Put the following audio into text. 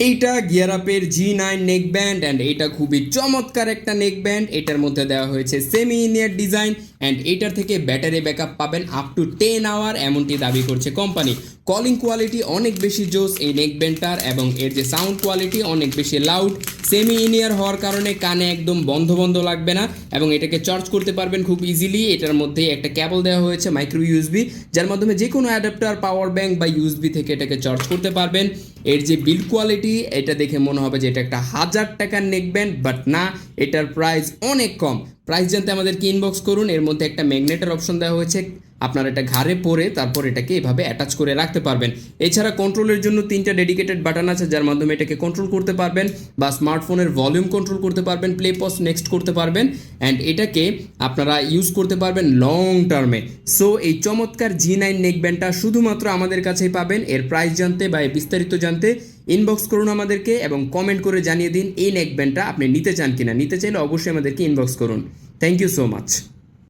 এইটা গিয়ার আপের G9 neck band and এটা খুবই চমৎকার একটা নেক ব্যান্ড। এটার মধ্যে দেওয়া হয়েছে সেমি ইনিয়ার ডিজাইন অ্যান্ড এটার থেকে ব্যাটারি ব্যাকআপ পাবেন আপ টু 10 আওয়ার, এমনটি দাবি করছে কোম্পানি। কলিং কোয়ালিটি অনেক বেশি জোস এই নেক ব্যান্ডটার, এবং এর যে সাউন্ড কোয়ালিটি অনেক বেশি লাউড। সেমি ইনিয়ার হওয়ার কারণে কানে একদম বন্ধ বন্ধ লাগবে না, এবং এটাকে চার্জ করতে পারবেন খুব ইজিলি। এটার মধ্যে একটা কেবল দেওয়া হয়েছে মাইক্রো ইউএসবি, যার মাধ্যমে যে কোনো অ্যাডাপ্টার, পাওয়ার ব্যাংক বা ইউএসবি থেকে এটাকে চার্জ করতে পারবেন। এর যে বিল্ড কোয়ালিটি, এটা দেখে মনে হবে যে এটা একটা 1000 টাকার নেক ব্যান্ড, বাট না, এটার প্রাইস অনেক কম। প্রাইস জানতে আমাদেরকে ইনবক্স করুন। এর মধ্যে একটা ম্যাগনেটের অপশন দেওয়া হয়েছে, আপনারা এটা ঘাড়ে পরে তারপর এটাকে এভাবে অ্যাটাচ করে রাখতে পারবেন। এছাড়া কন্ট্রোলের জন্য 3টা ডেডিকেটেড বাটন আছে, যার মাধ্যমে এটাকে কন্ট্রোল করতে পারবেন, বা স্মার্টফোনের ভলিউম কন্ট্রোল করতে পারবেন, প্লে পজ নেক্সট করতে পারবেন, অ্যান্ড এটাকে আপনারা ইউজ করতে পারবেন লং টার্মে। সো এই চমৎকার G9 নেক ব্যান্ডটা শুধুমাত্র আমাদের কাছেই পাবেন। এর প্রাইস জানতে বা এর বিস্তারিত জানতে ইনবক্স করুন আমাদেরকে, এবং কমেন্ট করে জানিয়ে দিন এই নেক ব্যান্ডটা আপনি নিতে চান কিনা। নিতে চাইলে অবশ্যই আমাদেরকে ইনবক্স করুন। Thank you so much.